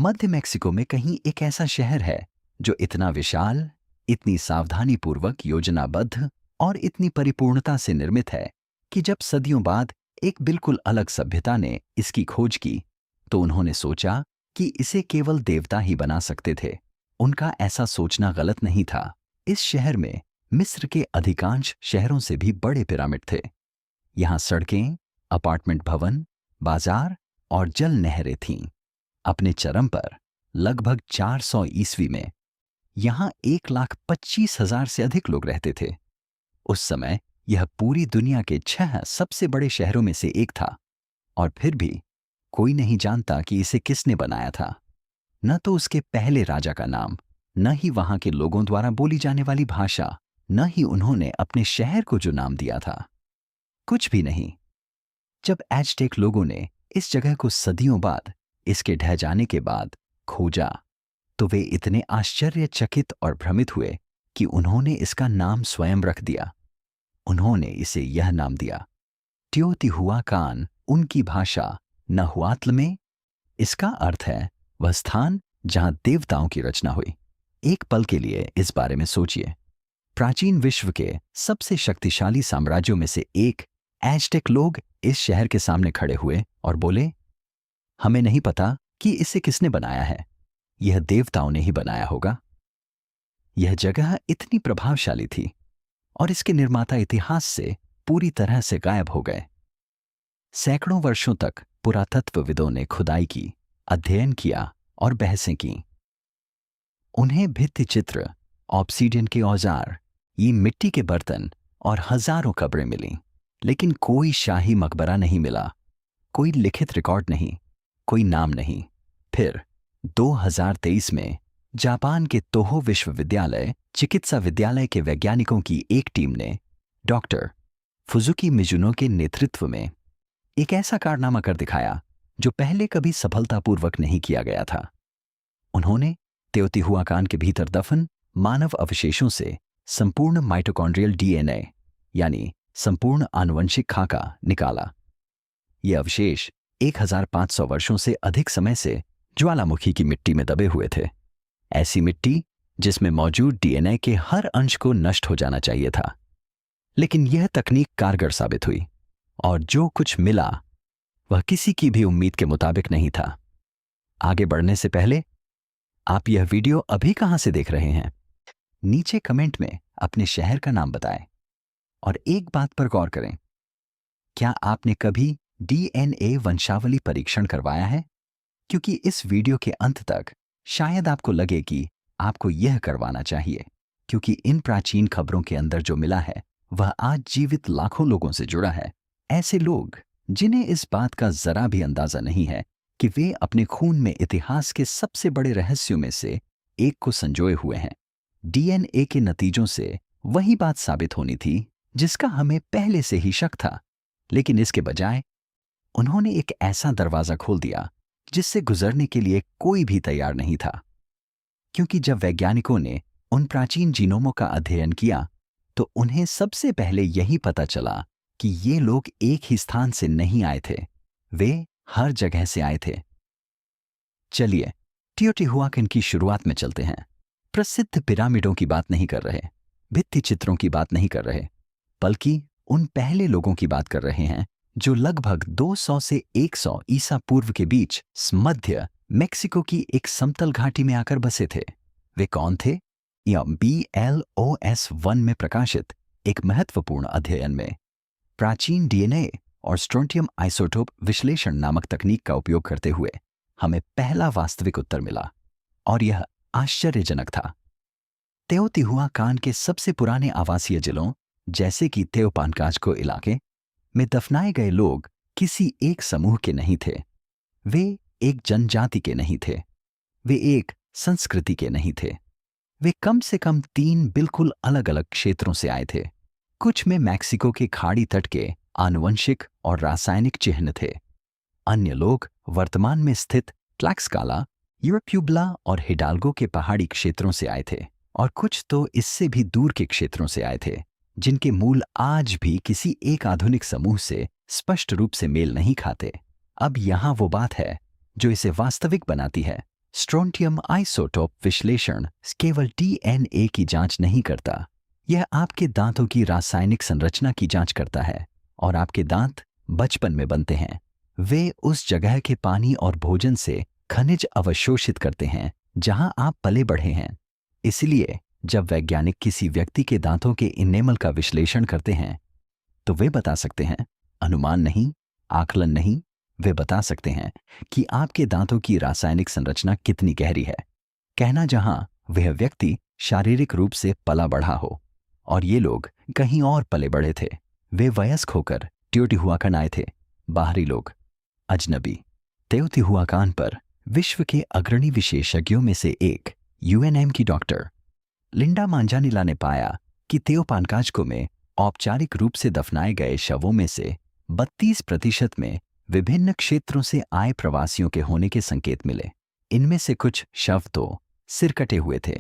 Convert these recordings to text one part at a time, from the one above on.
मध्य Mexico में कहीं एक ऐसा शहर है जो इतना विशाल, इतनी सावधानीपूर्वक योजनाबद्ध और इतनी परिपूर्णता से निर्मित है कि जब सदियों बाद एक बिल्कुल अलग सभ्यता ने इसकी खोज की तो उन्होंने सोचा कि इसे केवल देवता ही बना सकते थे। उनका ऐसा सोचना गलत नहीं था। इस शहर में मिस्र के अधिकांश शहरों से भी बड़े पिरामिड थे। यहाँ सड़कें, अपार्टमेंट भवन, बाजार और जल नहरें थीं। अपने चरम पर लगभग 400 ईस्वी में यहाँ 1,25,000 से अधिक लोग रहते थे। उस समय यह पूरी दुनिया के 6 सबसे बड़े शहरों में से एक था, और फिर भी कोई नहीं जानता कि इसे किसने बनाया था। न तो उसके पहले राजा का नाम, न ही वहां के लोगों द्वारा बोली जाने वाली भाषा, न ही उन्होंने अपने शहर को जो नाम दिया था। कुछ भी नहीं। जब एज़टेक लोगों ने इस जगह को सदियों बाद, इसके ढह जाने के बाद खोजा, तो वे इतने आश्चर्यचकित और भ्रमित हुए कि उन्होंने इसका नाम स्वयं रख दिया। उन्होंने इसे यह नाम दिया टियोतिहुआकान, उनकी भाषा नहुआत्ल में। इसका अर्थ है वह स्थान जहां देवताओं की रचना हुई। एक पल के लिए इस बारे में सोचिए। प्राचीन विश्व के सबसे शक्तिशाली साम्राज्यों में से एक एज़टेक लोग इस शहर के सामने खड़े हुए और बोले, हमें नहीं पता कि इसे किसने बनाया है, यह देवताओं ने ही बनाया होगा। यह जगह इतनी प्रभावशाली थी और इसके निर्माता इतिहास से पूरी तरह से गायब हो गए। सैकड़ों वर्षों तक पुरातत्वविदों ने खुदाई की, अध्ययन किया और बहसें की। उन्हें भित्ति चित्र, ऑब्सीडियन के औजार, ये मिट्टी के बर्तन और हजारों कब्रें मिलीं, लेकिन कोई शाही मकबरा नहीं मिला, कोई लिखित रिकॉर्ड नहीं, कोई नाम नहीं। फिर 2023 में जापान के तोहो विश्वविद्यालय चिकित्सा विद्यालय के वैज्ञानिकों की एक टीम ने डॉक्टर फुजुकी मिजुनो के नेतृत्व में एक ऐसा कारनामा कर दिखाया जो पहले कभी सफलतापूर्वक नहीं किया गया था। उन्होंने तेओतिहुआकान के भीतर दफन मानव अवशेषों से संपूर्ण माइटोकॉन्ड्रियल डीएनए, यानी संपूर्ण आनुवंशिक खाका, निकाला। ये अवशेष 1500 वर्षों से अधिक समय से ज्वालामुखी की मिट्टी में दबे हुए थे। ऐसी मिट्टी जिसमें मौजूद डीएनए के हर अंश को नष्ट हो जाना चाहिए था। लेकिन यह तकनीक कारगर साबित हुई, और जो कुछ मिला वह किसी की भी उम्मीद के मुताबिक नहीं था। आगे बढ़ने से पहले आप यह वीडियो अभी कहां से देख रहे हैं, नीचे कमेंट में अपने शहर का नाम बताएं। और एक बात पर गौर करें, क्या आपने कभी डीएनए वंशावली परीक्षण करवाया है? क्योंकि इस वीडियो के अंत तक शायद आपको लगे कि आपको यह करवाना चाहिए, क्योंकि इन प्राचीन खबरों के अंदर जो मिला है वह आज जीवित लाखों लोगों से जुड़ा है। ऐसे लोग जिन्हें इस बात का जरा भी अंदाजा नहीं है कि वे अपने खून में इतिहास के सबसे बड़े रहस्यों में से एक को संजोए हुए हैं। डीएनए के नतीजों से वही बात साबित होनी थी जिसका हमें पहले से ही शक था, लेकिन इसके बजाय उन्होंने एक ऐसा दरवाजा खोल दिया जिससे गुजरने के लिए कोई भी तैयार नहीं था। क्योंकि जब वैज्ञानिकों ने उन प्राचीन जीनोमों का अध्ययन किया तो उन्हें सबसे पहले यही पता चला कि ये लोग एक ही स्थान से नहीं आए थे, वे हर जगह से आए थे। चलिए टियोटिहुआकन की शुरुआत में चलते हैं। प्रसिद्ध पिरामिडों की बात नहीं कर रहे, भित्ति चित्रों की बात नहीं कर रहे, बल्कि उन पहले लोगों की बात कर रहे हैं जो लगभग 200 से 100 ईसा पूर्व के बीच मध्य मेक्सिको की एक समतल घाटी में आकर बसे थे। वे कौन थे? या BLOS 1 में प्रकाशित एक महत्वपूर्ण अध्ययन में प्राचीन डीएनए और स्ट्रोंटियम आइसोटोप विश्लेषण नामक तकनीक का उपयोग करते हुए हमें पहला वास्तविक उत्तर मिला, और यह आश्चर्यजनक था। तेओतिहुआकान के सबसे पुराने आवासीय जिलों जैसे कि तेओपानकाजको इलाके में दफनाए गए लोग किसी एक समूह के नहीं थे, वे एक जनजाति के नहीं थे, वे एक संस्कृति के नहीं थे। वे कम से कम 3 बिल्कुल अलग अलग क्षेत्रों से आए थे। कुछ में मैक्सिको के खाड़ी तट के आनुवंशिक और रासायनिक चिह्न थे। अन्य लोग वर्तमान में स्थित ट्लैक्सकाला, यूरोप्यूबला और हिडाल्गो के पहाड़ी क्षेत्रों से आए थे, और कुछ तो इससे भी दूर के क्षेत्रों से आए थे जिनके मूल आज भी किसी एक आधुनिक समूह से स्पष्ट रूप से मेल नहीं खाते। अब यहां वो बात है जो इसे वास्तविक बनाती है। स्ट्रोंटियम आइसोटोप विश्लेषण केवल डीएनए की जांच नहीं करता, यह आपके दांतों की रासायनिक संरचना की जांच करता है। और आपके दांत बचपन में बनते हैं, वे उस जगह के पानी और भोजन से खनिज अवशोषित करते हैं जहां आप पले बढ़े हैं। इसलिए जब वैज्ञानिक किसी व्यक्ति के दांतों के इनेमल का विश्लेषण करते हैं तो वे बता सकते हैं, अनुमान नहीं, आकलन नहीं, वे बता सकते हैं कि आपके दांतों की रासायनिक संरचना कितनी गहरी है। कहना जहां वह व्यक्ति शारीरिक रूप से पला बढ़ा हो और ये लोग कहीं और पले बढ़े थे, वे वयस्क होकर टियोटिहुआकन आए थे। बाहरी लोग, अजनबी। तेओतिहुआकान पर विश्व के अग्रणी विशेषज्ञों में से एक यूएनएम की डॉक्टर लिंडा मांजानिला ने पाया कि तेओपानकाजको में औपचारिक रूप से दफनाए गए शवों में से 32% में विभिन्न क्षेत्रों से आए प्रवासियों के होने के संकेत मिले। इनमें से कुछ शव तो सिर कटे हुए थे,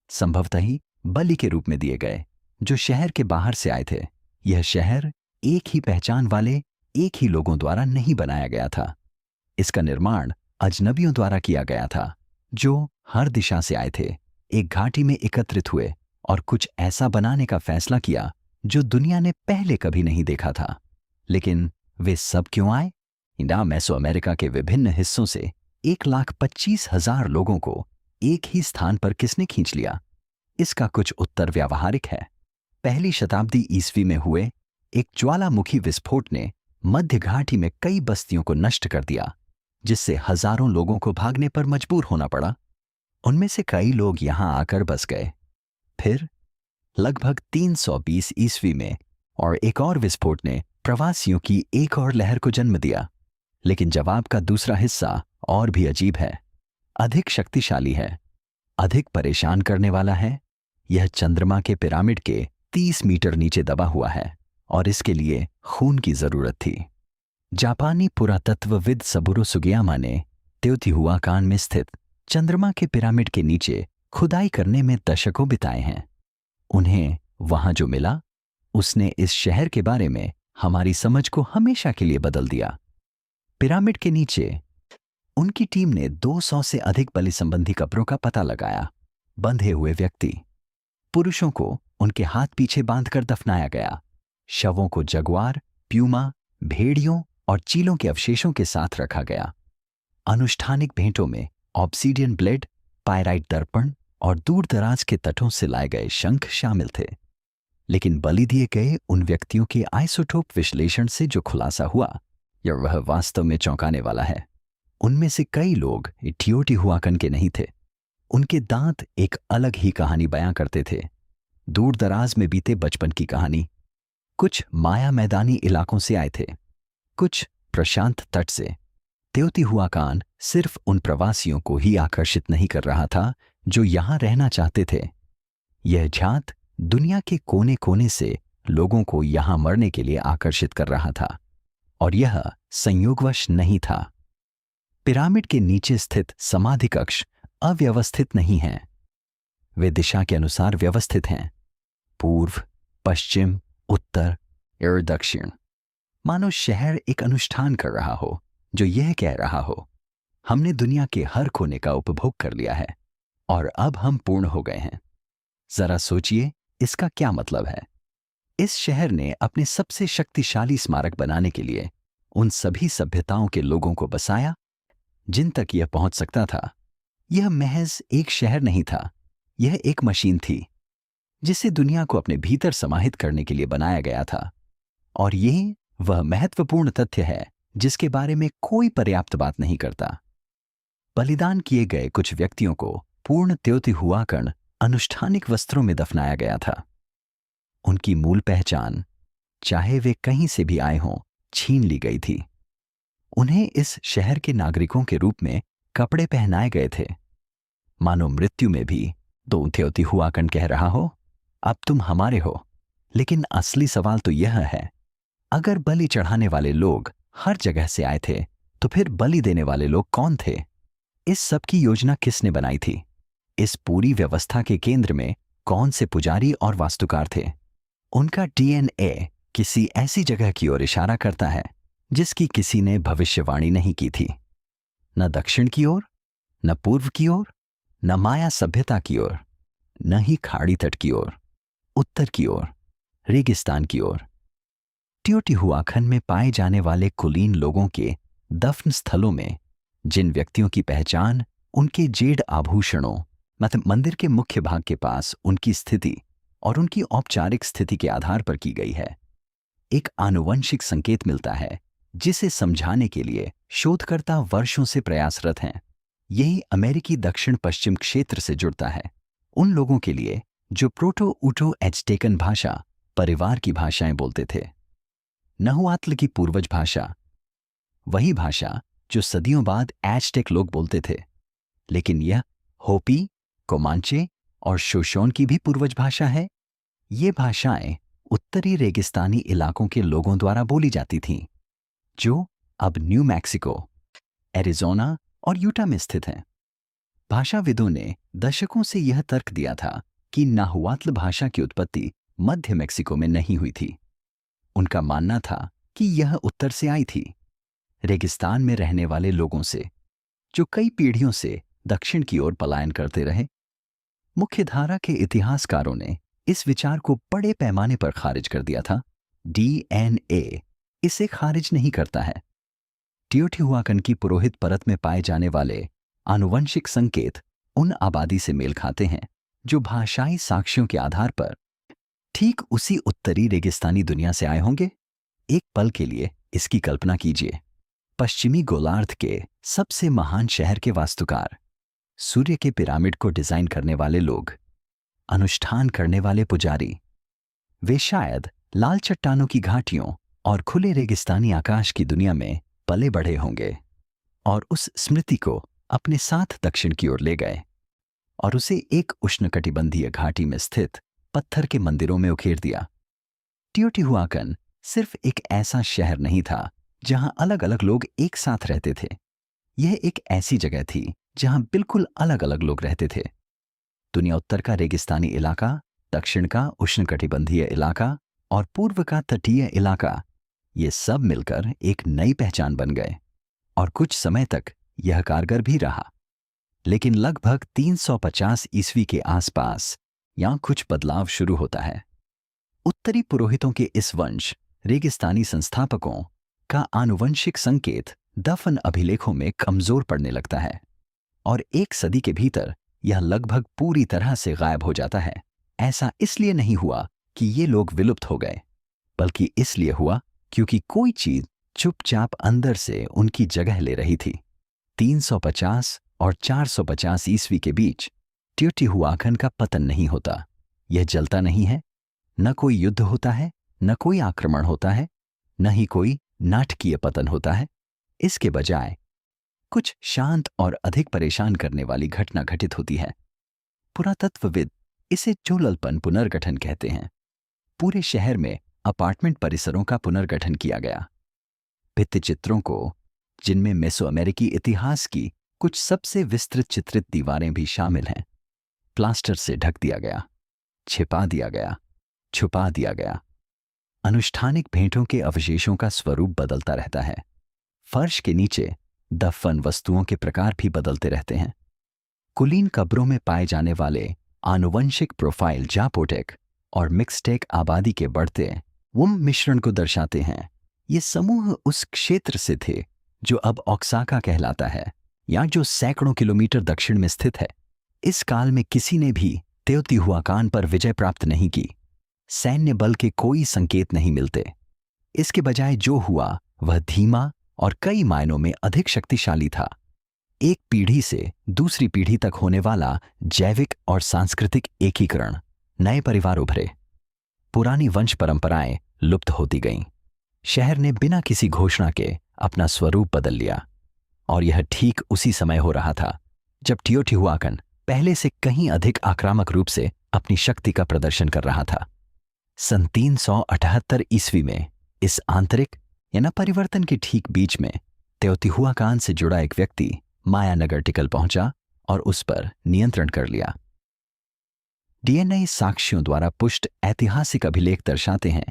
संभवतः ही बलि के रूप में दिए गए, जो शहर के बाहर से आए थे। यह शहर एक ही पहचान वाले एक ही लोगों द्वारा नहीं बनाया गया था। इसका निर्माण अजनबियों द्वारा किया गया था जो हर दिशा से आए थे, एक घाटी में एकत्रित हुए और कुछ ऐसा बनाने का फैसला किया जो दुनिया ने पहले कभी नहीं देखा था। लेकिन वे सब क्यों आए? इंडा मेसो अमेरिका के विभिन्न हिस्सों से 1,25,000 लोगों को एक ही स्थान पर किसने खींच लिया? इसका कुछ उत्तर व्यावहारिक है। पहली शताब्दी ईस्वी में हुए एक ज्वालामुखी विस्फोट ने मध्य घाटी में कई बस्तियों को नष्ट कर दिया, जिससे हजारों लोगों को भागने पर मजबूर होना पड़ा। उनमें से कई लोग यहां आकर बस गए। फिर लगभग 320 ईस्वी में और एक और विस्फोट ने प्रवासियों की एक और लहर को जन्म दिया। लेकिन जवाब का दूसरा हिस्सा और भी अजीब है, अधिक शक्तिशाली है, अधिक परेशान करने वाला है। यह चंद्रमा के पिरामिड के 30 मीटर नीचे दबा हुआ है और इसके लिए खून की जरूरत थी। जापानी पुरातत्वविद सबुरो सुगियामा ने तेओतिहुआकान में स्थित चंद्रमा के पिरामिड के नीचे खुदाई करने में दशकों बिताए हैं। उन्हें वहां जो मिला, उसने इस शहर के बारे में हमारी समझ को हमेशा के लिए बदल दिया। पिरामिड के नीचे उनकी टीम ने 200 से अधिक बलि संबंधी कब्रों का पता लगाया। बंधे हुए व्यक्ति, पुरुषों को उनके हाथ पीछे बांधकर दफनाया गया। शवों को जगुआर, प्यूमा, भेड़ियों और चीलों के अवशेषों के साथ रखा गया। अनुष्ठानिक भेंटों में ऑब्सीडियन ब्लेड, पायराइट दर्पण और दूर दराज के तटों से लाए गए शंख शामिल थे। लेकिन बलि दिए गए उन व्यक्तियों के आइसोटोप विश्लेषण से जो खुलासा हुआ, यह वह वास्तव में चौंकाने वाला है। उनमें से कई लोग टियोटिहुआकन के नहीं थे। उनके दांत एक अलग ही कहानी बयां करते थे, दूर दराज में बीते बचपन की कहानी। कुछ माया मैदानी इलाकों से आए थे, कुछ प्रशांत तट से। तेओतिहुआकान सिर्फ उन प्रवासियों को ही आकर्षित नहीं कर रहा था जो यहां रहना चाहते थे। यह झात दुनिया के कोने कोने से लोगों को यहां मरने के लिए आकर्षित कर रहा था, और यह संयोगवश नहीं था। पिरामिड के नीचे स्थित समाधि कक्ष अव्यवस्थित नहीं हैं, वे दिशा के अनुसार व्यवस्थित हैं, पूर्व, पश्चिम, उत्तर और दक्षिण। मानो शहर एक अनुष्ठान कर रहा हो जो यह कह रहा हो, हमने दुनिया के हर कोने का उपभोग कर लिया है और अब हम पूर्ण हो गए हैं। जरा सोचिए, इसका क्या मतलब है? इस शहर ने अपने सबसे शक्तिशाली स्मारक बनाने के लिए उन सभी सभ्यताओं के लोगों को बसाया जिन तक यह पहुंच सकता था। यह महज एक शहर नहीं था, यह एक मशीन थी जिसे दुनिया को अपने भीतर समाहित करने के लिए बनाया गया था। और यह वह महत्वपूर्ण तथ्य है जिसके बारे में कोई पर्याप्त बात नहीं करता। बलिदान किए गए कुछ व्यक्तियों को पूर्ण तेओतिहुआकन अनुष्ठानिक वस्त्रों में दफनाया गया था। उनकी मूल पहचान, चाहे वे कहीं से भी आए हों, छीन ली गई थी। उन्हें इस शहर के नागरिकों के रूप में कपड़े पहनाए गए थे, मानो मृत्यु में भी तो तेओतिहुआकन कह रहा हो, अब तुम हमारे हो। लेकिन असली सवाल तो यह है, अगर बलि चढ़ाने वाले लोग हर जगह से आए थे, तो फिर बलि देने वाले लोग कौन थे? इस सब की योजना किसने बनाई थी? इस पूरी व्यवस्था के केंद्र में कौन से पुजारी और वास्तुकार थे? उनका डीएनए किसी ऐसी जगह की ओर इशारा करता है जिसकी किसी ने भविष्यवाणी नहीं की थी। न दक्षिण की ओर, न पूर्व की ओर, न माया सभ्यता की ओर, न ही खाड़ी तट की ओर, उत्तर की ओर, रेगिस्तान की ओर। टियोटिहुआकन में पाए जाने वाले कुलीन लोगों के दफन स्थलों में जिन व्यक्तियों की पहचान उनके जेड आभूषणों, मतलब मंदिर के मुख्य भाग के पास उनकी स्थिति और उनकी औपचारिक स्थिति के आधार पर की गई है, एक आनुवंशिक संकेत मिलता है जिसे समझाने के लिए शोधकर्ता वर्षों से प्रयासरत हैं। यही अमेरिकी दक्षिण पश्चिम क्षेत्र से जुड़ता है उन लोगों के लिए जो प्रोटो ऊटो एज़टेकन भाषा परिवार की भाषाएं बोलते थे। नहुआत्ल की पूर्वज भाषा, वही भाषा जो सदियों बाद एज़टेक लोग बोलते थे, लेकिन यह होपी, कोमांचे और शोशोन की भी पूर्वज भाषा है। ये भाषाएं उत्तरी रेगिस्तानी इलाकों के लोगों द्वारा बोली जाती थीं, जो अब न्यू मैक्सिको, एरिज़ोना और यूटा में स्थित हैं। भाषाविदों ने दशकों से यह तर्क दिया था कि नाहुआत्ल भाषा की उत्पत्ति मध्य मेक्सिको में नहीं हुई थी। उनका मानना था कि यह उत्तर से आई थी, रेगिस्तान में रहने वाले लोगों से, जो कई पीढ़ियों से दक्षिण की ओर पलायन करते रहे। मुख्यधारा के इतिहासकारों ने इस विचार को बड़े पैमाने पर खारिज कर दिया था। डीएनए इसे खारिज नहीं करता है। टियोटिहुआकन की पुरोहित परत में पाए जाने वाले आनुवंशिक संकेत उन आबादी से मेल खाते हैं जो भाषाई साक्ष्यों के आधार पर ठीक उसी उत्तरी रेगिस्तानी दुनिया से आए होंगे। एक पल के लिए इसकी कल्पना कीजिए, पश्चिमी गोलार्ध के सबसे महान शहर के वास्तुकार, सूर्य के पिरामिड को डिजाइन करने वाले लोग, अनुष्ठान करने वाले पुजारी, वे शायद लाल चट्टानों की घाटियों और खुले रेगिस्तानी आकाश की दुनिया में पले बढ़े होंगे और उस स्मृति को अपने साथ दक्षिण की ओर ले गए और उसे एक उष्णकटिबंधीय घाटी में स्थित पत्थर के मंदिरों में उखेड़ दिया। टियोटिहुआकन सिर्फ एक ऐसा शहर नहीं था जहां अलग अलग लोग एक साथ रहते थे। यह एक ऐसी जगह थी जहां बिल्कुल अलग अलग लोग रहते थे। दुनिया उत्तर का रेगिस्तानी इलाका, दक्षिण का उष्णकटिबंधीय इलाका और पूर्व का तटीय इलाका, ये सब मिलकर एक नई पहचान बन गए और कुछ समय तक यह कारगर भी रहा। लेकिन लगभग 350 ईस्वी के आसपास यहां कुछ बदलाव शुरू होता है। उत्तरी पुरोहितों के इस वंश रेगिस्तानी संस्थापकों का आनुवंशिक संकेत दफन अभिलेखों में कमजोर पड़ने लगता है और एक सदी के भीतर यह लगभग पूरी तरह से गायब हो जाता है। ऐसा इसलिए नहीं हुआ कि ये लोग विलुप्त हो गए, बल्कि इसलिए हुआ क्योंकि कोई चीज चुपचाप अंदर से उनकी जगह ले रही थी। 350 और 450 ईस्वी के बीच टियोटिहुआकन का पतन नहीं होता। यह जलता नहीं है, न कोई युद्ध होता है, न कोई आक्रमण होता है, न ही कोई नाटकीय पतन होता है। इसके बजाय कुछ शांत और अधिक परेशान करने वाली घटना घटित होती है। पुरातत्वविद इसे चोललपन पुनर्गठन कहते हैं। पूरे शहर में अपार्टमेंट परिसरों का पुनर्गठन किया गया। भित्तिचित्रों को, जिनमें मेसोअमेरिकी इतिहास की कुछ सबसे विस्तृत चित्रित दीवारें भी शामिल हैं, प्लास्टर से ढक दिया गया, छिपा दिया गया, छुपा दिया गया। अनुष्ठानिक भेंटों के अवशेषों का स्वरूप बदलता रहता है। फर्श के नीचे दफन वस्तुओं के प्रकार भी बदलते रहते हैं। कुलीन कब्रों में पाए जाने वाले आनुवंशिक प्रोफाइल जापोटेक और मिक्सटेक आबादी के बढ़ते वुम मिश्रण को दर्शाते हैं। ये समूह उस क्षेत्र से थे जो अब ओक्साका कहलाता है, या जो सैकड़ों किलोमीटर दक्षिण में स्थित है। इस काल में किसी ने भी तेओतिहुआकान पर विजय प्राप्त नहीं की। सैन्य बल के कोई संकेत नहीं मिलते। इसके बजाय जो हुआ वह धीमा और कई मायनों में अधिक शक्तिशाली था। एक पीढ़ी से दूसरी पीढ़ी तक होने वाला जैविक और सांस्कृतिक एकीकरण, नए परिवार उभरे, पुरानी वंश परंपराएं लुप्त होती गईं। शहर ने बिना किसी घोषणा के अपना स्वरूप बदल लिया और यह ठीक उसी समय हो रहा था जब टियोटिहुआकन पहले से कहीं अधिक आक्रामक रूप से अपनी शक्ति का प्रदर्शन कर रहा था। सन 378 ईस्वी में इस आंतरिक या परिवर्तन के ठीक बीच में तेओतिहुआकान से जुड़ा एक व्यक्ति मायानगर टिकल पहुंचा और उस पर नियंत्रण कर लिया। डीएनए साक्ष्यों द्वारा पुष्ट ऐतिहासिक अभिलेख दर्शाते हैं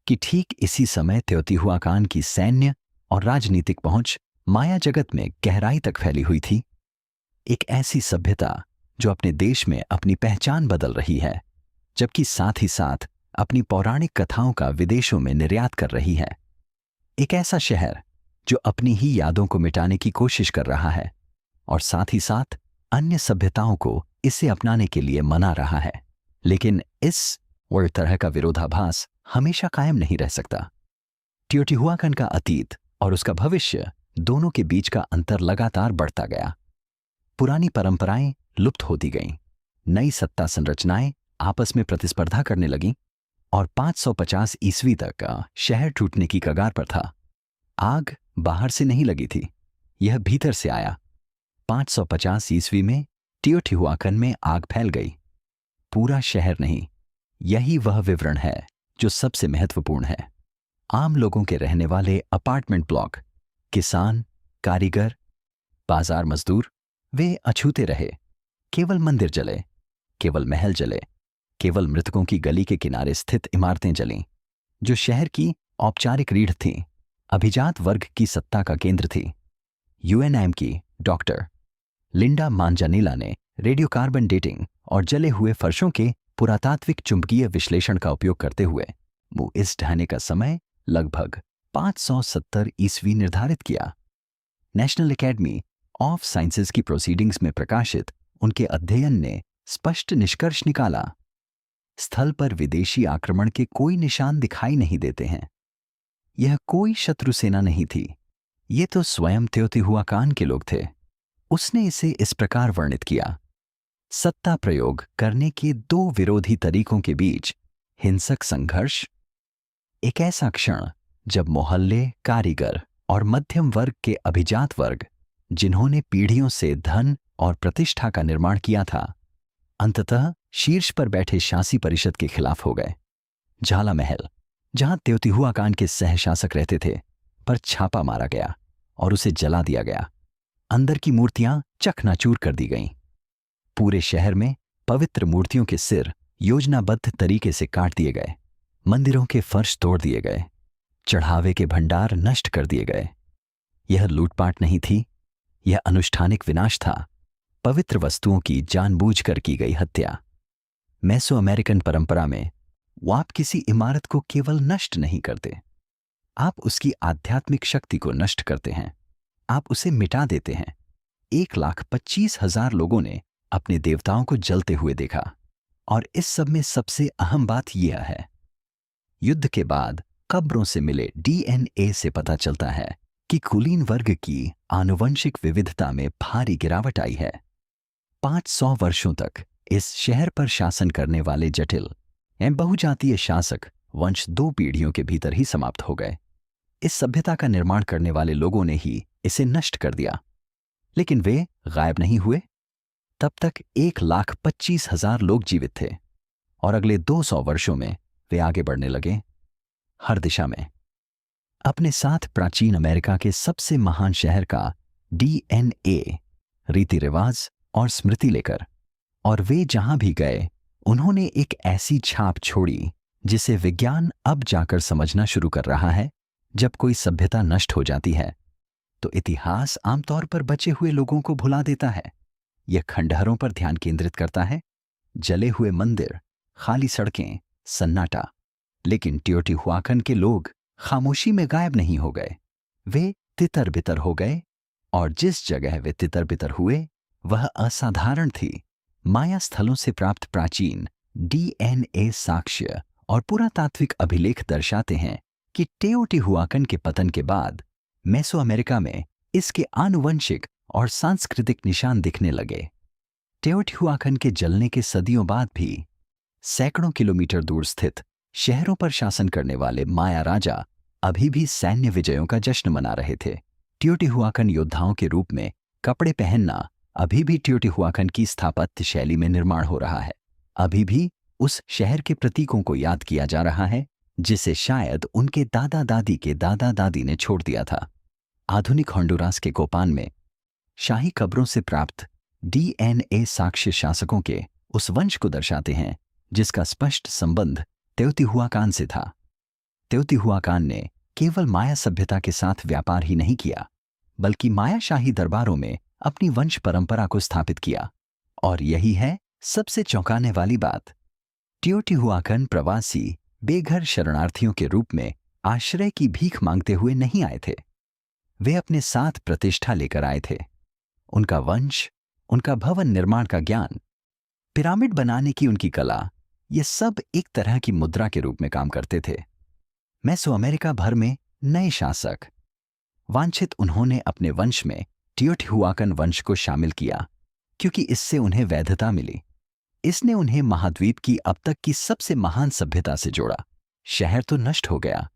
कि ठीक इसी समय तेओतिहुआकान की सैन्य और राजनीतिक पहुंच माया जगत में गहराई तक फैली हुई थी। एक ऐसी सभ्यता जो अपने देश में अपनी पहचान बदल रही है, जबकि साथ ही साथ अपनी पौराणिक कथाओं का विदेशों में निर्यात कर रही है। एक ऐसा शहर जो अपनी ही यादों को मिटाने की कोशिश कर रहा है और साथ ही साथ अन्य सभ्यताओं को इसे अपनाने के लिए मना रहा है। लेकिन इस और तरह का विरोधाभास हमेशा कायम नहीं रह सकता। टियोटिहुआकन का अतीत और उसका भविष्य दोनों के बीच का अंतर लगातार बढ़ता गया। पुरानी परंपराएं लुप्त होती गईं, नई सत्ता संरचनाएं आपस में प्रतिस्पर्धा करने लगीं और 550 ईस्वी तक शहर टूटने की कगार पर था। आग बाहर से नहीं लगी थी, यह भीतर से आया। 550 ईस्वी में टियोटिहुआकन में आग फैल गई, पूरा शहर नहीं। यही वह विवरण है जो सबसे महत्वपूर्ण है। आम लोगों के रहने वाले अपार्टमेंट ब्लॉक, किसान, कारीगर, बाजार मजदूर, वे अछूते रहे। केवल मंदिर जले, केवल महल जले, केवल मृतकों की गली के किनारे स्थित इमारतें जलीं, जो शहर की औपचारिक रीढ़ थीं, अभिजात वर्ग की सत्ता का केंद्र थी। यूएनएम की डॉक्टर लिंडा मांजानेला ने रेडियोकार्बन डेटिंग और जले हुए फर्शों के पुरातात्विक चुंबकीय विश्लेषण का उपयोग करते हुए इस ढहने का समय लगभग 570 ईस्वी निर्धारित किया। नेशनल एकेडमी ऑफ साइंसेज की प्रोसीडिंग्स में प्रकाशित उनके अध्ययन ने स्पष्ट निष्कर्ष निकाला, स्थल पर विदेशी आक्रमण के कोई निशान दिखाई नहीं देते हैं। यह कोई शत्रु सेना नहीं थी, ये तो स्वयं तेओतिहुआकान के लोग थे। उसने इसे इस प्रकार वर्णित किया, सत्ता प्रयोग करने के दो विरोधी तरीकों के बीच हिंसक संघर्ष। एक ऐसा क्षण जब मोहल्ले, कारीगर और मध्यम वर्ग के अभिजात वर्ग, जिन्होंने पीढ़ियों से धन और प्रतिष्ठा का निर्माण किया था, अंततः शीर्ष पर बैठे शासी परिषद के खिलाफ हो गए। झाला महल, जहां तेओतिहुआकान के सहशासक रहते थे, पर छापा मारा गया और उसे जला दिया गया। अंदर की मूर्तियां चकनाचूर कर दी गईं। पूरे शहर में पवित्र मूर्तियों के सिर योजनाबद्ध तरीके से काट दिए गए। मंदिरों के फर्श तोड़ दिए गए, चढ़ावे के भंडार नष्ट कर दिए गए। यह लूटपाट नहीं थी, यह अनुष्ठानिक विनाश था, पवित्र वस्तुओं की जानबूझकर की गई हत्या। मेसो अमेरिकन परंपरा में आप किसी इमारत को केवल नष्ट नहीं करते, आप उसकी आध्यात्मिक शक्ति को नष्ट करते हैं, आप उसे मिटा देते हैं। 1,25,000 लोगों ने अपने देवताओं को जलते हुए देखा। और इस सब में सबसे अहम बात यह है, युद्ध के बाद कब्रों से मिले डीएनए से पता चलता है कि कुलीन वर्ग की आनुवंशिक विविधता में भारी गिरावट आई है। 500 वर्षों तक इस शहर पर शासन करने वाले जटिल एवं बहुजातीय शासक वंश 2 पीढ़ियों के भीतर ही समाप्त हो गए। इस सभ्यता का निर्माण करने वाले लोगों ने ही इसे नष्ट कर दिया, लेकिन वे गायब नहीं हुए। तब तक 1,25,000 लोग जीवित थे और अगले 200 वर्षों में वे आगे बढ़ने लगे, हर दिशा में, अपने साथ प्राचीन अमेरिका के सबसे महान शहर का डीएनए, रीति रिवाज और स्मृति लेकर। और वे जहां भी गए, उन्होंने एक ऐसी छाप छोड़ी जिसे विज्ञान अब जाकर समझना शुरू कर रहा है। जब कोई सभ्यता नष्ट हो जाती है तो इतिहास आमतौर पर बचे हुए लोगों को भुला देता है। यह खंडहरों पर ध्यान केंद्रित करता है, जले हुए मंदिर, खाली सड़कें, सन्नाटा। लेकिन टियोटिहुआकन के लोग खामोशी में गायब नहीं हो गए, वे तितर बितर हो गए। और जिस जगह वे तितर बितर हुए वह असाधारण थी। माया स्थलों से प्राप्त प्राचीन डीएनए साक्ष्य और पुरातात्विक अभिलेख दर्शाते हैं कि टियोटिहुआकन के पतन के बाद मेसो अमेरिका में इसके आनुवंशिक और सांस्कृतिक निशान दिखने लगे। टियोटिहुआकन के जलने के सदियों बाद भी सैकड़ों किलोमीटर दूर स्थित शहरों पर शासन करने वाले माया राजा अभी भी सैन्य विजयों का जश्न मना रहे थे। टियोटिहुआकन योद्धाओं के रूप में कपड़े पहनना अभी भी टियोटिहुआकन की स्थापत्य शैली में निर्माण हो रहा है। अभी भी उस शहर के प्रतीकों को याद किया जा रहा है जिसे शायद उनके दादा दादी के दादा दादी ने छोड़ दिया था। आधुनिक होंडुरास के कोपान में शाही कब्रों से प्राप्त डीएनए साक्ष्य शासकों के उस वंश को दर्शाते हैं जिसका स्पष्ट संबंध तेओतिहुआकान से था। तेओतिहुआकान ने केवल माया सभ्यता के साथ व्यापार ही नहीं किया, बल्कि माया शाही दरबारों में अपनी वंश परंपरा को स्थापित किया। और यही है सबसे चौंकाने वाली बात। टियोटिहुआकन प्रवासी बेघर शरणार्थियों के रूप में आश्रय की भीख मांगते हुए नहीं आए थे। वे अपने साथ प्रतिष्ठा लेकर आए थे। उनका वंश, उनका भवन निर्माण का ज्ञान, पिरामिड बनाने की उनकी कला, ये सब एक तरह की मुद्रा के रूप में काम करते थे। मेसोअमेरिका भर में नए शासक वांछित उन्होंने अपने वंश में टियोटिहुआकन वंश को शामिल किया, क्योंकि इससे उन्हें वैधता मिली। इसने उन्हें महाद्वीप की अब तक की सबसे महान सभ्यता से जोड़ा। शहर तो नष्ट हो गया,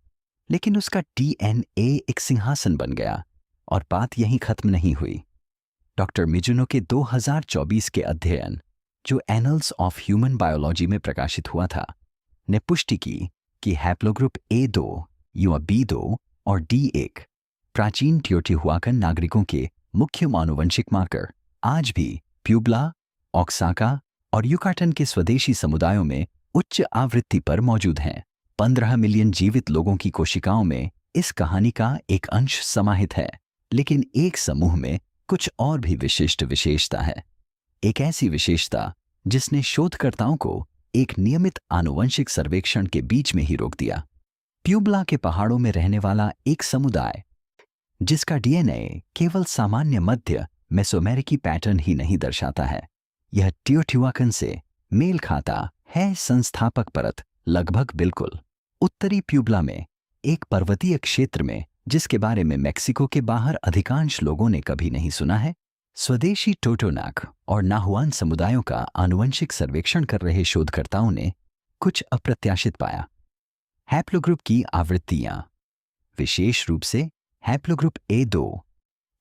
लेकिन उसका डीएनए एक सिंहासन बन गया। और बात यहीं खत्म नहीं हुई। डॉक्टर मिजुनो के 2024 के अध्ययन, जो एनल्स ऑफ ह्यूमन बायोलॉजी में प्रकाशित हुआ था, ने पुष्टि की कि हैप्लोग्रुप A2 या B2 और D1 प्राचीन टियोटिहुआकन नागरिकों के मुख्य आनुवंशिक मार्कर आज भी प्यूब्ला, ओक्साका और युकाटन के स्वदेशी समुदायों में उच्च आवृत्ति पर मौजूद हैं। 15 मिलियन जीवित लोगों की कोशिकाओं में इस कहानी का एक अंश समाहित है, लेकिन एक समूह में कुछ और भी विशिष्ट विशेषता है। एक ऐसी विशेषता जिसने शोधकर्ताओं को एक नियमित आनुवंशिक सर्वेक्षण के बीच में ही रोक दिया। प्यूब्ला के पहाड़ों में रहने वाला एक समुदाय, जिसका डीएनए केवल सामान्य मध्य मेसोमेरिकी पैटर्न ही नहीं दर्शाता है, यह टियोटिहुआकन से मेल खाता है। संस्थापक परत लगभग बिल्कुल उत्तरी प्यूब्ला में, एक पर्वतीय क्षेत्र में जिसके बारे में मेक्सिको के बाहर अधिकांश लोगों ने कभी नहीं सुना है। स्वदेशी टोटोनाक और नाहुआन समुदायों का आनुवंशिक सर्वेक्षण कर रहे शोधकर्ताओं ने कुछ अप्रत्याशित पाया। हैप्लोग्रुप की आवृत्तियां, विशेष रूप से हैप्लोग्रुप A2,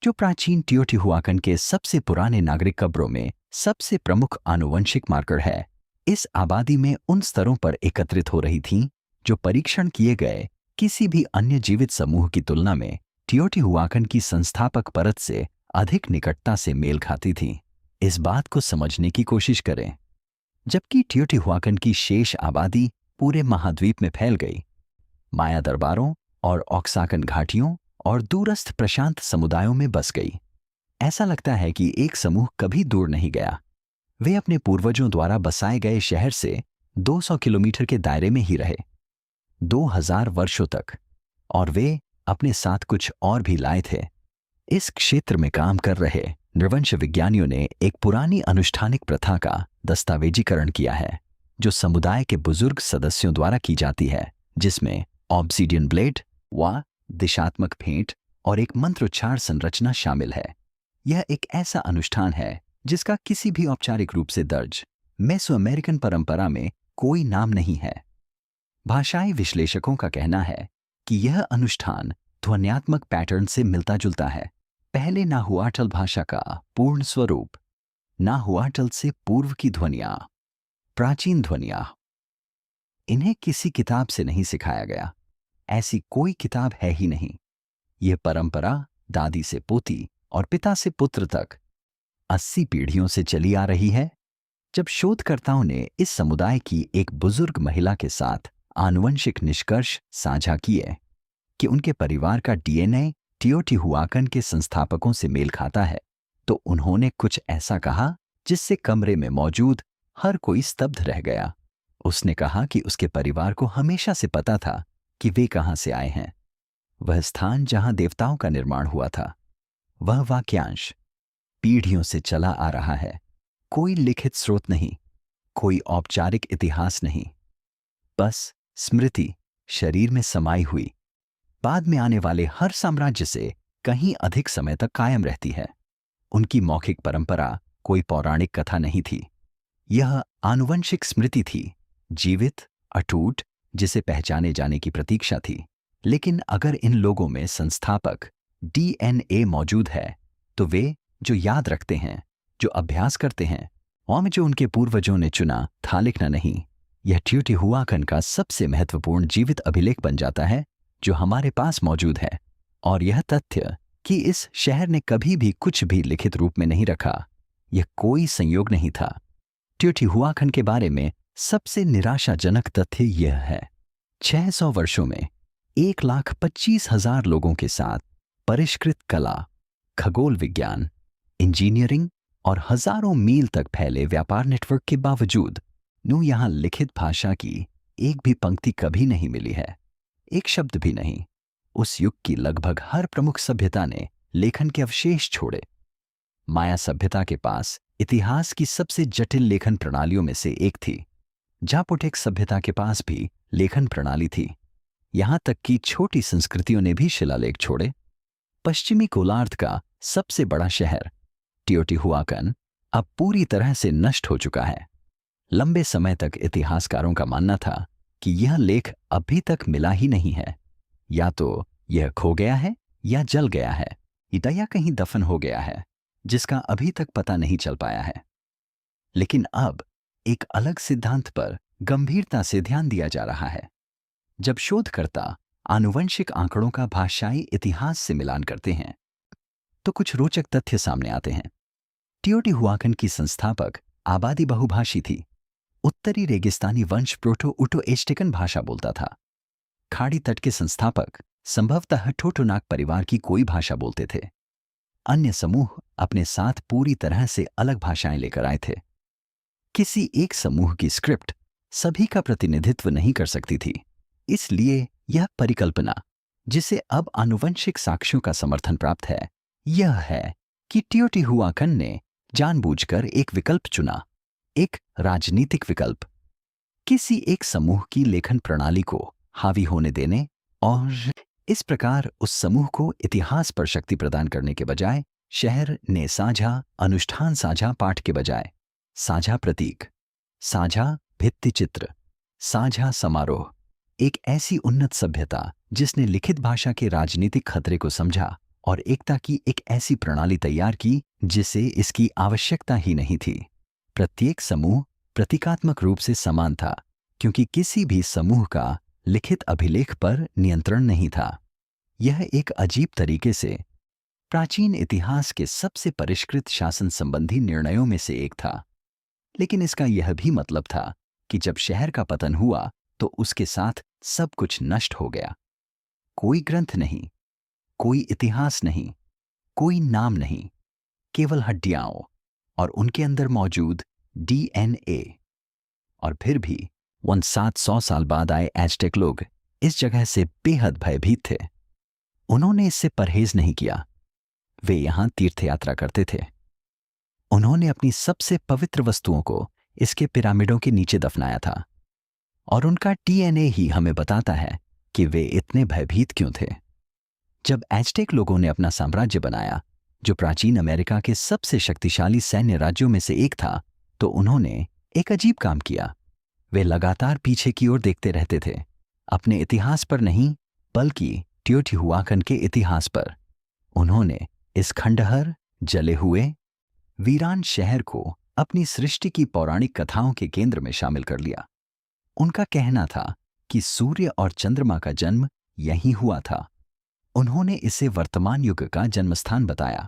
जो प्राचीन टियोटिहुआकन के सबसे पुराने नागरिक कब्रों में सबसे प्रमुख आनुवंशिक मार्कर है, इस आबादी में उन स्तरों पर एकत्रित हो रही थीं जो परीक्षण किए गए किसी भी अन्य जीवित समूह की तुलना में टियोटिहुआकन की संस्थापक परत से अधिक निकटता से मेल खाती थीं। इस बात को समझने की कोशिश करें। जबकि टियोटिहुआकन की शेष आबादी पूरे महाद्वीप में फैल गई, माया दरबारों और ओक्साकन घाटियों और दूरस्थ प्रशांत समुदायों में बस गई। ऐसा लगता है कि एक समूह कभी दूर नहीं गया। वे अपने पूर्वजों द्वारा बसाए गए शहर से 200 किलोमीटर के दायरे में ही रहे 2000 वर्षों तक, और वे अपने साथ कुछ और भी लाए थे। इस क्षेत्र में काम कर रहे नृवंश विज्ञानियों ने एक पुरानी अनुष्ठानिक प्रथा का दस्तावेजीकरण किया है, जो समुदाय के बुजुर्ग सदस्यों द्वारा की जाती है, जिसमें ऑब्सीडियन ब्लेड व दिशात्मक फेंट और एक मंत्रोच्चार संरचना शामिल है। यह एक ऐसा अनुष्ठान है जिसका किसी भी औपचारिक रूप से दर्ज मेसोअमेरिकन परंपरा में कोई नाम नहीं है। भाषाई विश्लेषकों का कहना है कि यह अनुष्ठान ध्वन्यात्मक पैटर्न से मिलता जुलता है। पहले नाहुआटल भाषा का पूर्ण स्वरूप, नाहुआटल से पूर्व की ध्वनियां, प्राचीन ध्वनियां, इन्हें किसी किताब से नहीं सिखाया गया। ऐसी कोई किताब है ही नहीं। यह परंपरा दादी से पोती और पिता से पुत्र तक 80 पीढ़ियों से चली आ रही है। जब शोधकर्ताओं ने इस समुदाय की एक बुजुर्ग महिला के साथ आनुवंशिक निष्कर्ष साझा किए कि उनके परिवार का डीएनए टियोटिहुआकन के संस्थापकों से मेल खाता है, तो उन्होंने कुछ ऐसा कहा जिससे कमरे में मौजूद हर कोई स्तब्ध रह गया। उसने कहा कि उसके परिवार को हमेशा से पता था कि वे कहां से आए हैं, वह स्थान जहां देवताओं का निर्माण हुआ था। वह वाक्यांश पीढ़ियों से चला आ रहा है। कोई लिखित स्रोत नहीं, कोई औपचारिक इतिहास नहीं, बस स्मृति शरीर में समाई हुई, बाद में आने वाले हर साम्राज्य से कहीं अधिक समय तक कायम रहती है। उनकी मौखिक परंपरा कोई पौराणिक कथा नहीं थी, यह आनुवंशिक स्मृति थी, जीवित, अटूट, जिसे पहचाने जाने की प्रतीक्षा थी। लेकिन अगर इन लोगों में संस्थापक डीएनए मौजूद है, तो वे जो याद रखते हैं, जो अभ्यास करते हैं, और जो उनके पूर्वजों ने चुना था लिखना नहीं, यह टियोटिहुआकन का सबसे महत्वपूर्ण जीवित अभिलेख बन जाता है जो हमारे पास मौजूद है। और यह तथ्य कि इस शहर ने कभी भी कुछ भी लिखित रूप में नहीं रखा, यह कोई संयोग नहीं था। टियोटिहुआकन के बारे में सबसे निराशाजनक तथ्य यह है, 600 वर्षों में 1,25,000 लोगों के साथ परिष्कृत कला, खगोल विज्ञान, इंजीनियरिंग और हजारों मील तक फैले व्यापार नेटवर्क के बावजूद नु यहां लिखित भाषा की एक भी पंक्ति कभी नहीं मिली है, एक शब्द भी नहीं। उस युग की लगभग हर प्रमुख सभ्यता ने लेखन के अवशेष छोड़े। माया सभ्यता के पास इतिहास की सबसे जटिल लेखन प्रणालियों में से एक थी। जापोटेक सभ्यता के पास भी लेखन प्रणाली थी। यहां तक कि छोटी संस्कृतियों ने भी शिलालेख छोड़े। पश्चिमी गोलार्ध का सबसे बड़ा शहर टियोटिहुआकन अब पूरी तरह से नष्ट हो चुका है। लंबे समय तक इतिहासकारों का मानना था कि यह लेख अभी तक मिला ही नहीं है। या तो यह खो गया है या जल गया है या कहीं दफन हो गया है, जिसका अभी तक पता नहीं चल पाया है। लेकिन अब एक अलग सिद्धांत पर गंभीरता से ध्यान दिया जा रहा है। जब शोधकर्ता आनुवंशिक आंकड़ों का भाषाई इतिहास से मिलान करते हैं तो कुछ रोचक तथ्य सामने आते हैं। टियोटिहुआकन की संस्थापक आबादी बहुभाषी थी। उत्तरी रेगिस्तानी वंश प्रोटो उटो एज़्टेकन भाषा बोलता था। खाड़ी तट के संस्थापक संभवतः टोटोनाक परिवार की कोई भाषा बोलते थे। अन्य समूह अपने साथ पूरी तरह से अलग भाषाएं लेकर आए थे। किसी एक समूह की स्क्रिप्ट सभी का प्रतिनिधित्व नहीं कर सकती थी। इसलिए यह परिकल्पना, जिसे अब आनुवंशिक साक्ष्यों का समर्थन प्राप्त है, यह है कि टियोटिहुआकन ने जानबूझकर एक विकल्प चुना, एक राजनीतिक विकल्प। किसी एक समूह की लेखन प्रणाली को हावी होने देने और इस प्रकार उस समूह को इतिहास पर शक्ति प्रदान करने के बजाय शहर ने साझा अनुष्ठान, साझा पाठ के बजाय साझा प्रतीक, साझा भित्ति चित्र, साझा समारोह, एक ऐसी उन्नत सभ्यता जिसने लिखित भाषा के राजनीतिक खतरे को समझा और एकता की एक ऐसी प्रणाली तैयार की जिसे इसकी आवश्यकता ही नहीं थी। प्रत्येक समूह प्रतीकात्मक रूप से समान था, क्योंकि किसी भी समूह का लिखित अभिलेख पर नियंत्रण नहीं था। यह एक अजीब तरीके से प्राचीन इतिहास के सबसे परिष्कृत शासन संबंधी निर्णयों में से एक था। लेकिन इसका यह भी मतलब था कि जब शहर का पतन हुआ तो उसके साथ सब कुछ नष्ट हो गया। कोई ग्रंथ नहीं, कोई इतिहास नहीं, कोई नाम नहीं, केवल हड्डियां और उनके अंदर मौजूद डीएनए। और फिर भी 700 साल बाद आए एज़्टेक लोग इस जगह से बेहद भयभीत थे। उन्होंने इससे परहेज नहीं किया। वे यहां तीर्थयात्रा करते थे। उन्होंने अपनी सबसे पवित्र वस्तुओं को इसके पिरामिडों के नीचे दफनाया था। और उनका डीएनए ही हमें बताता है कि वे इतने भयभीत क्यों थे। जब एज़्टेक लोगों ने अपना साम्राज्य बनाया, जो प्राचीन अमेरिका के सबसे शक्तिशाली सैन्य राज्यों में से एक था, तो उन्होंने एक अजीब काम किया। वे लगातार पीछे की ओर देखते रहते थे, अपने इतिहास पर नहीं बल्कि टियोटिहुआकन के इतिहास पर। उन्होंने इस खंडहर, जले हुए, वीरान शहर को अपनी सृष्टि की पौराणिक कथाओं के केंद्र में शामिल कर लिया। उनका कहना था कि सूर्य और चंद्रमा का जन्म यहीं हुआ था। उन्होंने इसे वर्तमान युग का जन्मस्थान बताया।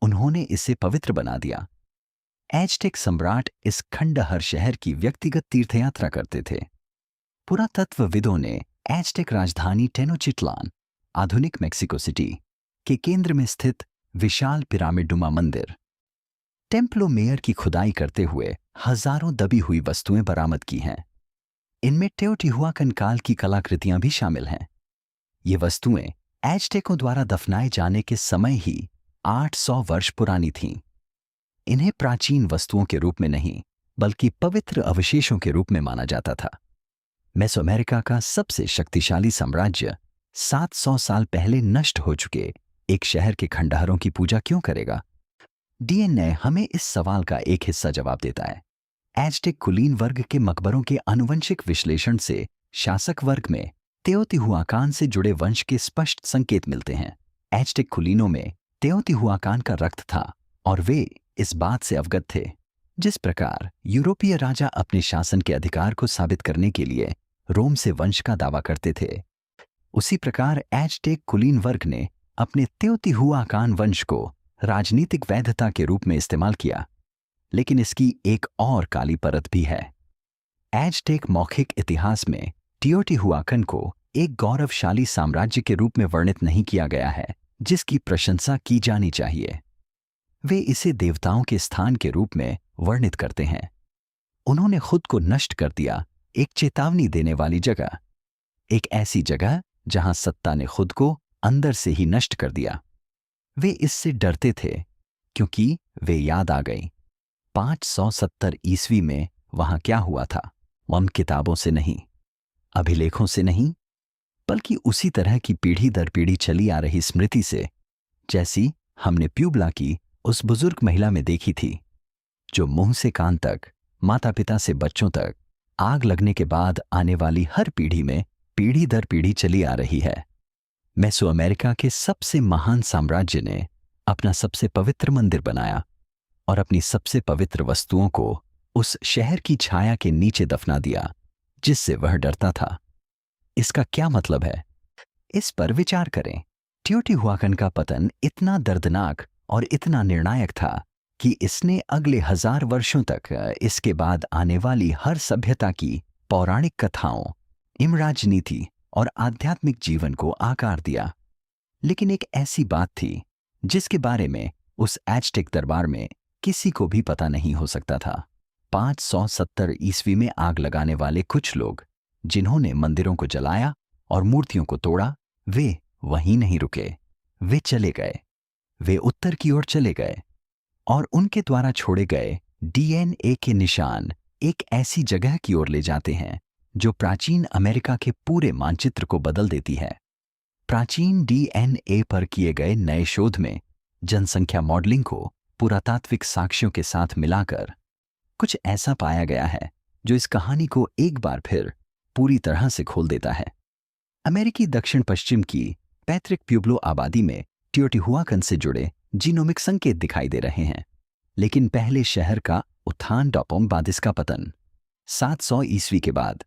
उन्होंने इसे पवित्र बना दिया। एज़्टेक सम्राट इस खंडहर शहर की व्यक्तिगत तीर्थयात्रा करते थे। पुरातत्वविदों ने एज़्टेक राजधानी टेनोचिट्लान, आधुनिक मेक्सिको सिटी, के केंद्र में स्थित विशाल पिरामिडनुमा मंदिर टेम्प्लो मेयर की खुदाई करते हुए हजारों दबी हुई वस्तुएं बरामद की हैं। इनमें टियोटिहुआकन काल की कलाकृतियां भी शामिल हैं। ये वस्तुएं एज़्टेकों द्वारा दफनाए जाने के समय ही 800 वर्ष पुरानी थीं। इन्हें प्राचीन वस्तुओं के रूप में नहीं बल्कि पवित्र अवशेषों के रूप में माना जाता था। मेसोअमेरिका का सबसे शक्तिशाली साम्राज्य 700 साल पहले नष्ट हो चुके एक शहर के खंडहरों की पूजा क्यों करेगा? डीएनए हमें इस सवाल का एक हिस्सा जवाब देता है। एज़्टेक कुलीन वर्ग के मकबरों के आनुवंशिक विश्लेषण से शासक वर्ग में तेओतिहुआकान से जुड़े वंश के स्पष्ट संकेत मिलते हैं। एज़्टेक कुलीनों में तेओतिहुआकान का रक्त था और वे इस बात से अवगत थे। जिस प्रकार यूरोपीय राजा अपने शासन के अधिकार को साबित करने के लिए रोम से वंश का दावा करते थे, उसी प्रकार एज़्टेक कुलीन वर्ग ने अपने तेओतिहुआकान वंश को राजनीतिक वैधता के रूप में इस्तेमाल किया। लेकिन इसकी एक और काली परत भी है। एज़्टेक मौखिक इतिहास में टियोटिहुआकन को एक गौरवशाली साम्राज्य के रूप में वर्णित नहीं किया गया है जिसकी प्रशंसा की जानी चाहिए। वे इसे देवताओं के स्थान के रूप में वर्णित करते हैं। उन्होंने खुद को नष्ट कर दिया, एक चेतावनी देने वाली जगह, एक ऐसी जगह जहां सत्ता ने खुद को अंदर से ही नष्ट कर दिया। वे इससे डरते थे क्योंकि वे याद आ गई 570 ईस्वी में वहां क्या हुआ था। उन किताबों से नहीं, अभिलेखों से नहीं, बल्कि उसी तरह की पीढ़ी दर पीढ़ी चली आ रही स्मृति से, जैसी हमने प्यूबला की उस बुजुर्ग महिला में देखी थी, जो मुंह से कान तक, माता पिता से बच्चों तक, आग लगने के बाद आने वाली हर पीढ़ी में पीढ़ी दर पीढ़ी चली आ रही है। मेसोअमेरिका के सबसे महान साम्राज्य ने अपना सबसे पवित्र मंदिर बनाया और अपनी सबसे पवित्र वस्तुओं को उस शहर की छाया के नीचे दफना दिया जिससे वह डरता था। इसका क्या मतलब है? इस पर विचार करें। टियोटिहुआकन का पतन इतना दर्दनाक और इतना निर्णायक था कि इसने अगले 1000 वर्षों तक इसके बाद आने वाली हर सभ्यता की पौराणिक कथाओं, राजनीति और आध्यात्मिक जीवन को आकार दिया। लेकिन एक ऐसी बात थी जिसके बारे में उस एज़टेक दरबार में किसी को भी पता नहीं हो सकता था। 570 ईस्वी में आग लगाने वाले कुछ लोग जिन्होंने मंदिरों को जलाया और मूर्तियों को तोड़ा, वे वहीं नहीं रुके। वे चले गए, वे उत्तर की ओर चले गए और उनके द्वारा छोड़े गए डीएनए के निशान एक ऐसी जगह की ओर ले जाते हैं जो प्राचीन अमेरिका के पूरे मानचित्र को बदल देती है। प्राचीन डीएनए पर किए गए नए शोध में जनसंख्या मॉडलिंग को पुरातात्विक साक्ष्यों के साथ मिलाकर कुछ ऐसा पाया गया है जो इस कहानी को एक बार फिर पूरी तरह से खोल देता है। अमेरिकी दक्षिण पश्चिम की पैतृक प्यूब्लो आबादी में टियोटिहुआकन से जुड़े जीनोमिक संकेत दिखाई दे रहे हैं। लेकिन पहले शहर का उत्थान डॉपोम बाद इसका पतन 700 ईस्वी के बाद,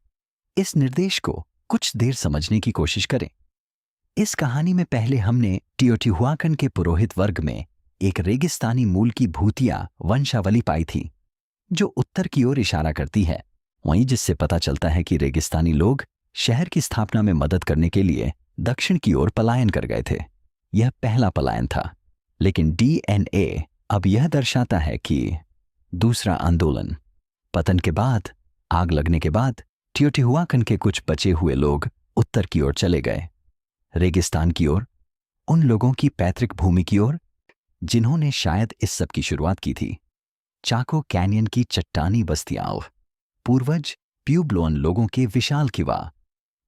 इस निर्देश को कुछ देर समझने की कोशिश करें। इस कहानी में पहले हमने टियोटिहुआकन के पुरोहित वर्ग में एक रेगिस्तानी मूल की भूतिया वंशावली पाई थी जो उत्तर की ओर इशारा करती है, वहीं जिससे पता चलता है कि रेगिस्तानी लोग शहर की स्थापना में मदद करने के लिए दक्षिण की ओर पलायन कर गए थे। यह पहला पलायन था। लेकिन डीएनए अब यह दर्शाता है कि दूसरा आंदोलन, पतन के बाद, आग लगने के बाद टियोटिहुआकन के कुछ बचे हुए लोग उत्तर की ओर चले गए, रेगिस्तान की ओर, उन लोगों की पैतृक भूमि की ओर जिन्होंने शायद इस सब की शुरुआत की थी। चाको कैनियन की चट्टानी बस्तियां, पूर्वज प्यूब्लोन लोगों के विशाल किवा,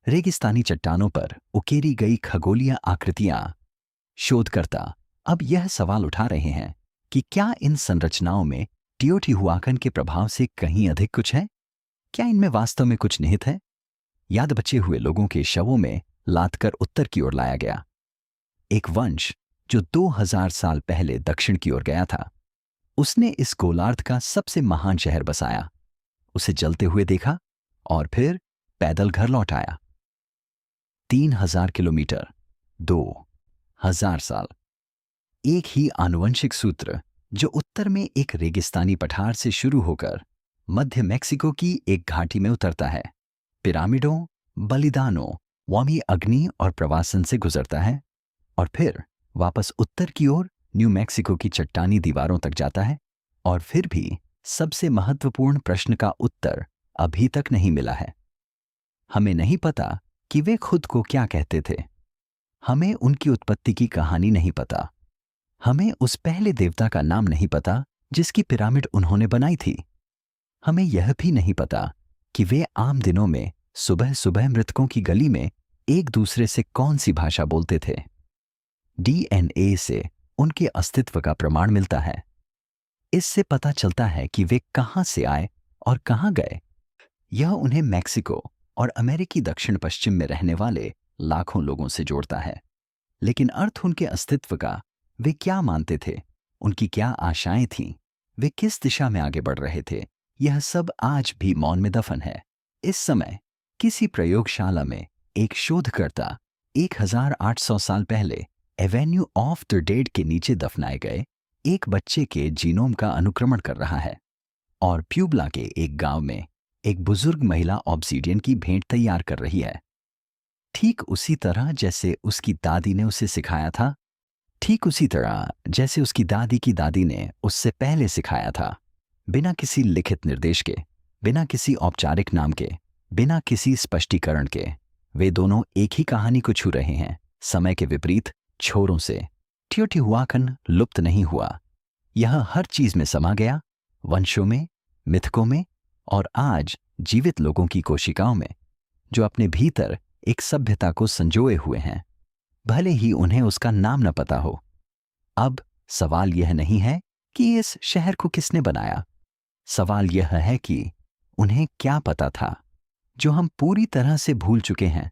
रेगिस्तानी चट्टानों पर उकेरी गई खगोलीय आकृतियां। शोधकर्ता अब यह सवाल उठा रहे हैं कि क्या इन संरचनाओं में टियोटिहुआकन के प्रभाव से कहीं अधिक कुछ है? क्या इनमें वास्तव में कुछ निहित है? याद बचे हुए लोगों के शवों में लादकर उत्तर की ओर लाया गया। एक वंश जो 2000 साल पहले दक्षिण की ओर गया था, उसने इस गोलार्ध का सबसे महान शहर बसाया, उसे जलते हुए देखा और फिर पैदल घर लौट आया। 3000 किलोमीटर, 2000 साल, एक ही आनुवंशिक सूत्र जो उत्तर में एक रेगिस्तानी पठार से शुरू होकर मध्य मेक्सिको की एक घाटी में उतरता है, पिरामिडों, बलिदानों, वामी अग्नि और प्रवासन से गुजरता है और फिर वापस उत्तर की ओर न्यू मैक्सिको की चट्टानी दीवारों तक जाता है। और फिर भी सबसे महत्वपूर्ण प्रश्न का उत्तर अभी तक नहीं मिला है। हमें नहीं पता कि वे खुद को क्या कहते थे। हमें उनकी उत्पत्ति की कहानी नहीं पता। हमें उस पहले देवता का नाम नहीं पता जिसकी पिरामिड उन्होंने बनाई थी। हमें यह भी नहीं पता कि वे आम दिनों में सुबह सुबह मृतकों की गली में एक दूसरे से कौन सी भाषा बोलते थे। डीएनए से उनके अस्तित्व का प्रमाण मिलता है। इससे पता चलता है कि वे कहां से आए और कहां गए। यह उन्हें मैक्सिको और अमेरिकी दक्षिण पश्चिम में रहने वाले लाखों लोगों से जोड़ता है। लेकिन अर्थ उनके अस्तित्व का, वे क्या मानते थे, उनकी क्या आशाएं थीं, वे किस दिशा में आगे बढ़ रहे थे, यह सब आज भी मौन में दफन है। इस समय किसी प्रयोगशाला में एक शोधकर्ता 1800 साल पहले एवेन्यू ऑफ द डेड के नीचे दफनाए गए एक बच्चे के जीनोम का अनुक्रमण कर रहा है और प्यूबला के एक गांव में एक बुजुर्ग महिला ऑब्सीडियन की भेंट तैयार कर रही है, ठीक उसी तरह जैसे उसकी दादी ने उसे सिखाया था। ठीक उसी तरह जैसे उसकी दादी की दादी ने उससे पहले सिखाया था, बिना किसी लिखित निर्देश के, बिना किसी औपचारिक नाम के, बिना किसी स्पष्टीकरण के। वे दोनों एक ही कहानी को छू रहे हैं, समय के विपरीत छोरों से। टियोटिहुआकन लुप्त नहीं हुआ, यह हर चीज में समा गया, वंशों में, मिथकों में और आज जीवित लोगों की कोशिकाओं में, जो अपने भीतर एक सभ्यता को संजोए हुए हैं, भले ही उन्हें उसका नाम न पता हो। अब सवाल यह नहीं है कि इस शहर को किसने बनाया, सवाल यह है कि उन्हें क्या पता था जो हम पूरी तरह से भूल चुके हैं।